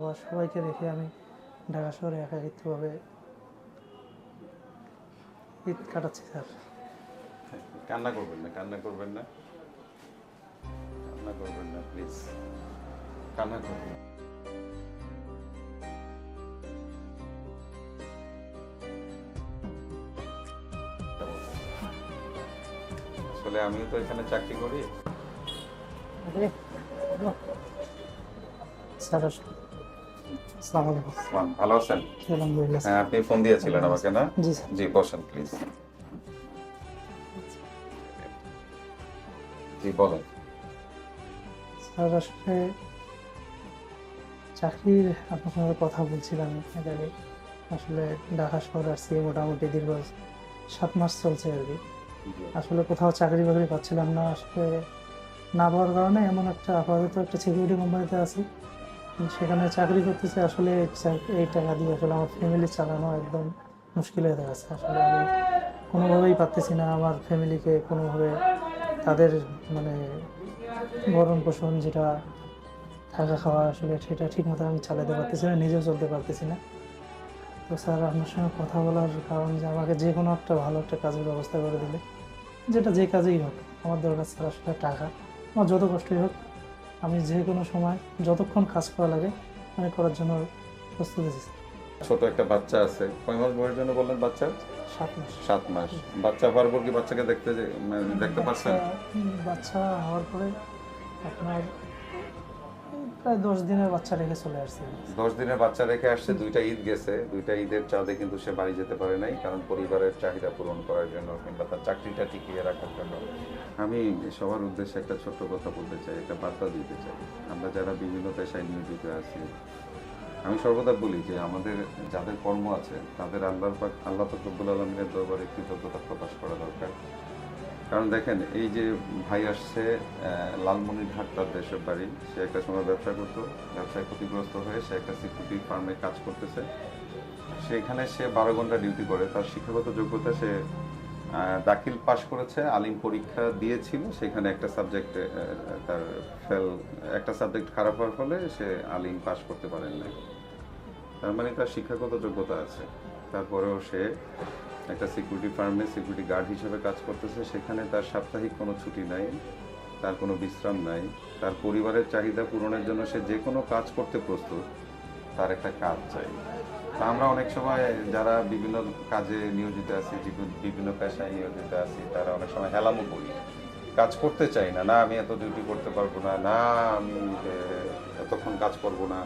আবার সবাইকে রেখে আমি ঢাকা শহরে একাকিত্বভাবে ঈদ কাটাচ্ছি স্যার। কান্না করবেন না, কান্না করবেন না, কান্না করবেন না, প্লিজ কান্না করবেন না। আসলে আমিও তো এখানে চাকরি করি। আরে স্যার আসসালামু আলাইকুম। ভালো আছেন? আলহামদুলিল্লাহ হ্যাঁ, আপনি ফোন দিয়েছিলেন আমাকে না? জি স্যার। জি, বসেন প্লিজ। জি বলেন। স্যার আসলে চাকরির আপনার সঙ্গে কথা বলছিলাম এর আগে। আসলে ঢাকা শহর আসছি মোটামুটি দীর্ঘ 7 মাস চলছে আর কি। জি, আসলে কোথাও চাকরি বাকরি পাচ্ছিলাম না। আসলে না পাওয়ার কারণে এমন একটা আপাতত একটা সিকিউরিটি কোম্পানিতে আছি। সেখানে চাকরি করতেছি। আসলে এই টাকা দিয়ে আসলে আমার ফ্যামিলি চালানো একদম মুশকিল হয়ে যাচ্ছে। আসলে আমি কোনোভাবেই পারতেছি না আমার ফ্যামিলিকে কোনোভাবে তাদের মানে ভরণ পোষণ যেটা থাকা খাওয়া আসলে সেটা ঠিক মতো আমি চালাতে পারতেছি না, নিজেও চলতে পারতেছি না। তো স্যার আপনার সঙ্গে কথা বলার কারণ যে আমাকে যে কোনো একটা ভালো একটা কাজের ব্যবস্থা করে দিলে, যেটা যে কাজেই হোক আমার দরকার স্যার আসলে টাকা। আমার যত কষ্টই হোক আমি যে কোনো সময় যতক্ষণ কাজ করা লাগে আমি করার জন্য প্রস্তুত আছি স্যার। ছোট একটা বাচ্চা আছে। কয় মাস বয়সের জন্য বললেন বাচ্চা? 7 মাস। 7 মাস। বাচ্চা হওয়ার পর কি বাচ্চাকে দেখতে পাচ্ছেন? বাচ্চা হওয়ার পরে আপনার প্রায় 10 দিনের বাচ্চা রেখে চলে আসছি। 10 দিনের বাচ্চা রেখে আসছে, 2টা ঈদ গেছে। 2টা ঈদের চাঁদে কিন্তু সে বাড়ি যেতে পারে নাই, কারণ পরিবারের চাহিদা পূরণ করার জন্য কিংবা তার চাকরিটা টিকিয়ে রাখার জন্য। আমি সবার উদ্দেশ্যে একটা ছোট্ট কথা বলতে চাই, একটা বার্তা দিতে চাই। আমরা যারা বিভিন্ন পেশায় নিয়োজিত আছি, আমি সর্বদা বলি যে আমাদের যাদের কর্ম আছে তাদের আল্লাহ পাক রব্বুল আলমিনের দরবারে কৃতজ্ঞতা প্রকাশ করা দরকার। কারণ দেখেন, এই যে ভাই আসছে লালমনিরহাট, তার দেশের বাড়ি। সে একটা সময় ব্যবসা করতো, ব্যবসায় ক্ষতিগ্রস্ত হয়ে সে একটা সিকিউরিটি ফার্মে কাজ করতেছে। সেখানে সে 12 ঘন্টা ডিউটি করে। তার শিক্ষাগত যোগ্যতা, সে দাখিল পাশ করেছে, আলিম পরীক্ষা দিয়েছিল, সেখানে একটা সাবজেক্টে তার ফেল, একটা সাবজেক্ট খারাপ হওয়ার ফলে সে আলিম পাশ করতে পারেন না। তার মানে তার শিক্ষাগত যোগ্যতা আছে, তারপরেও সে একটা সিকিউরিটি ফার্মে সিকিউরিটি গার্ড হিসেবে কাজ করতেছে। সেখানে তার সাপ্তাহিক কোনো ছুটি নাই, তার কোনো বিশ্রাম নাই। তার পরিবারের চাহিদা পূরণের জন্য সে যে কোনো কাজ করতে প্রস্তুত, তার একটা কাজ চাই। তা আমরা অনেক সময় যারা বিভিন্ন কাজে নিয়োজিত আছি, বিভিন্ন পেশায় নিয়োজিত আছি, তারা অনেক সময় হেলামো করি, কাজ করতে চাই না, না আমি এত ডিউটি করতে পারবো না, না আমি এতক্ষণ কাজ করবো না।